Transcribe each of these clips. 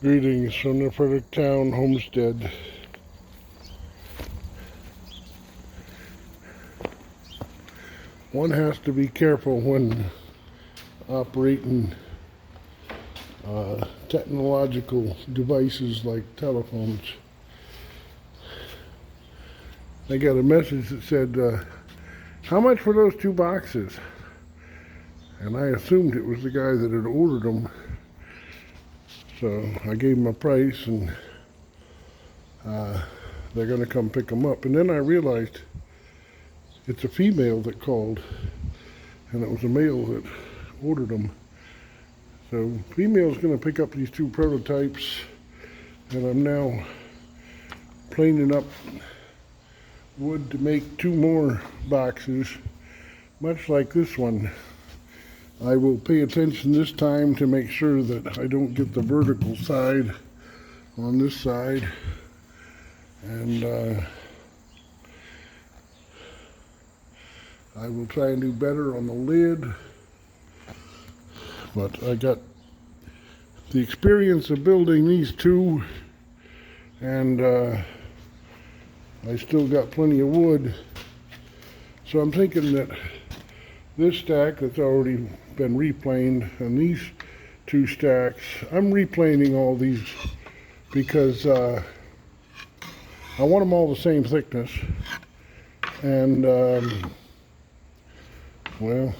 Greetings from the Fredericktown homestead. One has to be careful when operating technological devices like telephones. I got a message that said, how much for those 2 boxes? And I assumed it was the guy that had ordered them. So I gave him a price, and they're going to come pick them up. And then I realized it's a female that called, and it was a male that ordered them. So female's going to pick up these 2 prototypes, and I'm now planing up wood to make 2 more boxes, much like this one. I will pay attention this time to make sure that I don't get the vertical side on this side, and I will try and do better on the lid. But I got the experience of building these 2, and I still got plenty of wood, so I'm thinking that this stack that's already been replaned and these 2 stacks, I'm replaning all these because I want them all the same thickness, and well,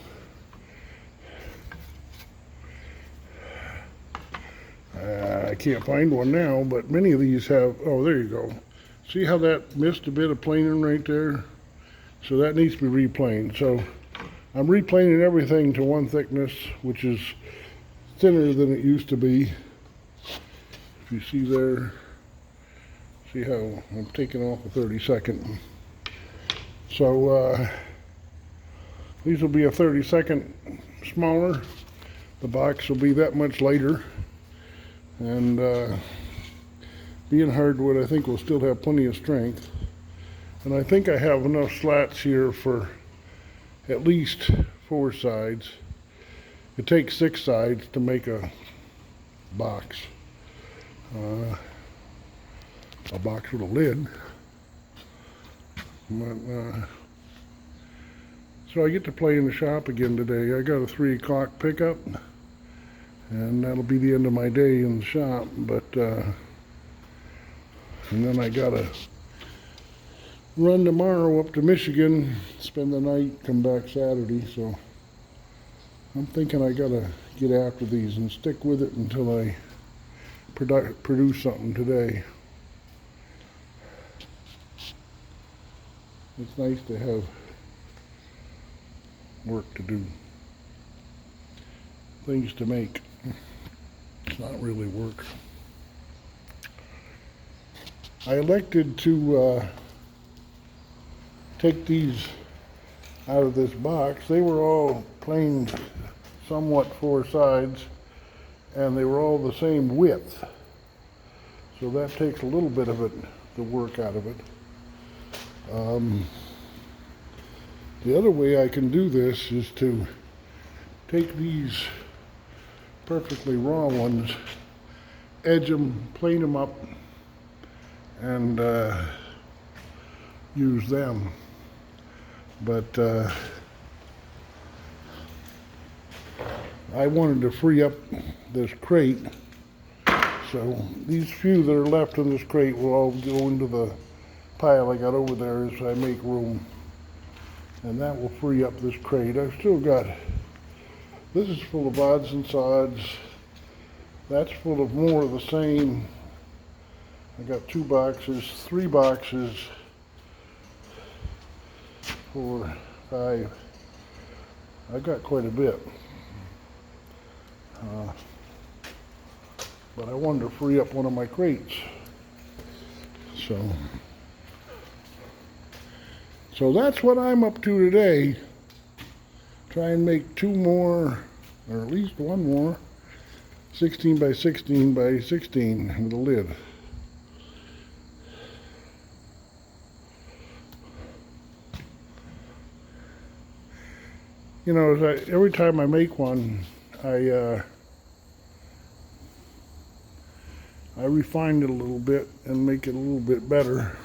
I can't find one now, but many of these have, oh, there you go. See how that missed a bit of planing right there? So that needs to be replaned. So I'm replaning everything to 1 thickness, which is thinner than it used to be. If you see there, see how I'm taking off a 32nd. So these will be a 32nd smaller. The box will be that much lighter. And being hardwood, I think we'll still have plenty of strength. And I think I have enough slats here for at least 4 sides. It takes 6 sides to make a box. A box with a lid. But, so I get to play in the shop again today. I got a 3 o'clock pickup, and that'll be the end of my day in the shop. But and then I gotta run tomorrow up to Michigan, spend the night, come back Saturday. So I'm thinking I gotta get after these and stick with it until I produce something today. It's nice to have work to do, things to make. It's not really work. I elected to take these out of this box. They were all planed somewhat 4 sides, and they were all the same width. So that takes a little bit of it, the work out of it. The other way I can do this is to take these perfectly raw ones, edge them, plane them up, and use them. But I wanted to free up this crate, so these few that are left in this crate will all go into the pile I got over there as I make room, and that will free up this crate. I've still got, this is full of odds and sods, that's full of more of the same. I got 2 boxes, 3 boxes, 4, 5. I got quite a bit. But I wanted to free up one of my crates. So that's what I'm up to today. Try and make 2 more, or at least 1 more, 16 by 16 by 16 with a lid. You know, every time I make one, I I refined it a little bit and make it a little bit better.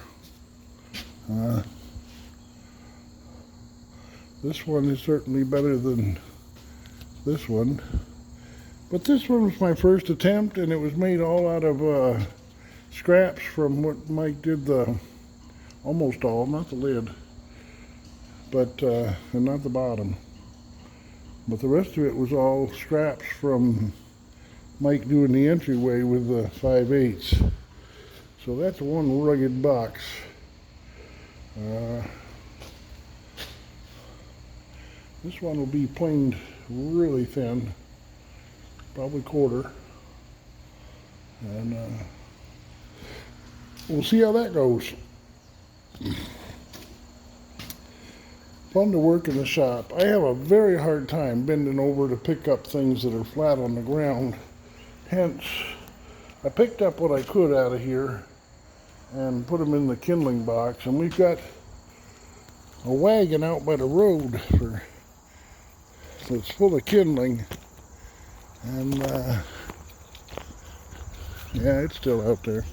This one is certainly better than this one. But this one was my first attempt, and it was made all out of scraps from what Mike did almost all, not the lid, but and not the bottom. But the rest of it was all scraps from Mike doing the entryway with the 5/8. So that's one rugged box. This one will be planed really thin, probably quarter, and we'll see how that goes. Fun to work in the shop. I have a very hard time bending over to pick up things that are flat on the ground. Hence, I picked up what I could out of here and put them in the kindling box. And we've got a wagon out by the road that's full of kindling. And yeah, it's still out there.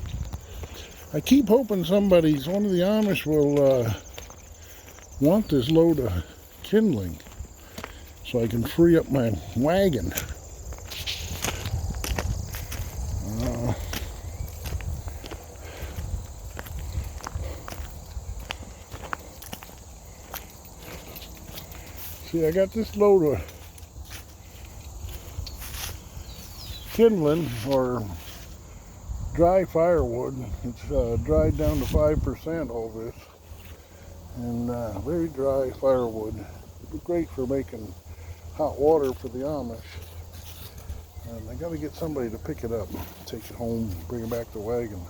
I keep hoping one of the Amish will want this load of kindling so I can free up my wagon. See, I got this load of kindling, or dry firewood. It's dried down to 5%, all this. And very dry firewood. It'd be great for making hot water for the Amish. And I gotta get somebody to pick it up, take it home, bring it back to the wagon.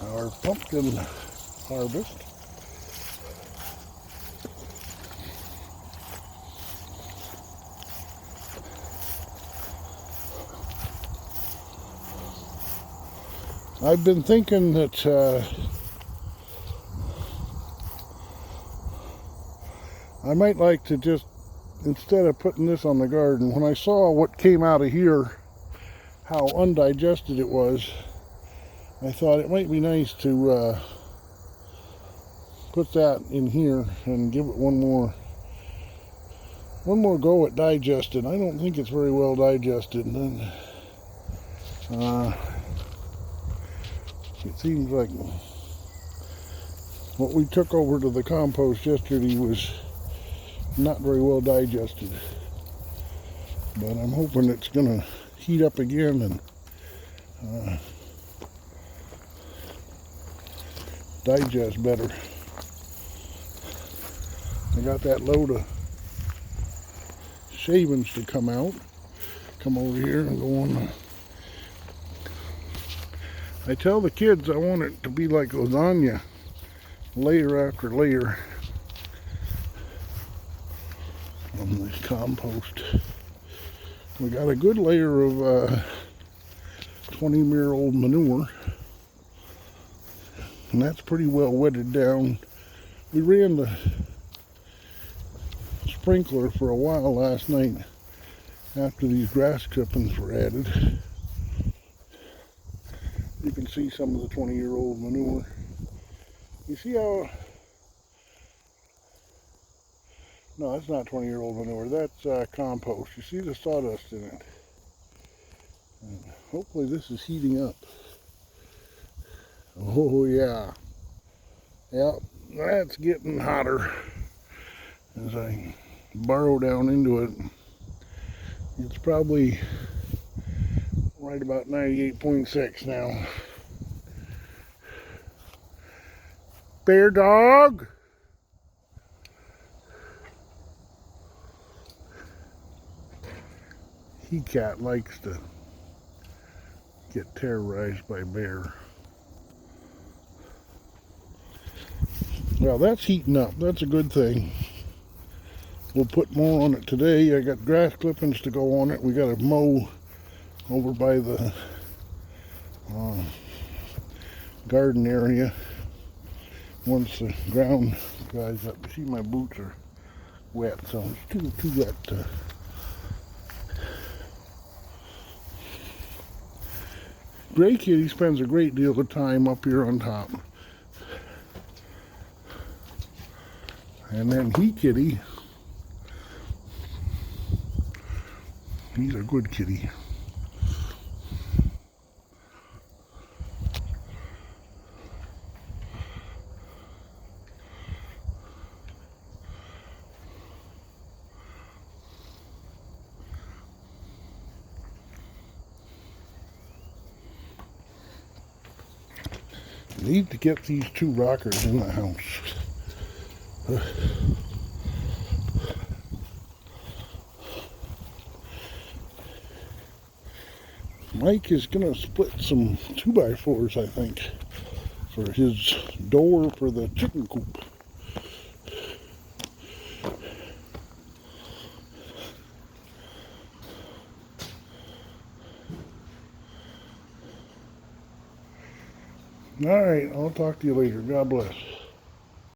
Our pumpkin harvest. I've been thinking that I might like to just, instead of putting this on the garden, when I saw what came out of here, how undigested it was, I thought it might be nice to put that in here and give it one more go at digesting. I don't think it's very well digested. And then, it seems like what we took over to the compost yesterday was not very well digested. But I'm hoping it's going to heat up again and digest better. I got that load of shavings to come out. Come over here and go on. I tell the kids I want it to be like lasagna, layer after layer on this compost. We got a good layer of 20-year-old manure, and that's pretty well wetted down. We ran the sprinkler for a while last night after these grass clippings were added. You can see some of the 20-year-old manure. You see how... No, that's not 20-year-old manure. That's compost. You see the sawdust in it. And hopefully this is heating up. Oh, yeah. Yep, that's getting hotter as I burrow down into it. It's probably right about 98.6 now. Bear dog. He cat likes to get terrorized by bear. Well, that's heating up. That's a good thing. We'll put more on it today. I got grass clippings to go on it. We got to mow over by the garden area. once the ground dries up. You see my boots are wet, so it's too wet to. Gray Kitty spends a great deal of time up here on top. And then He Kitty, he's a good kitty. Need to get these two rockers in the house. Mike is gonna split some 2x4s, I think, for his door for the chicken coop. All right, I'll talk to you later. God bless.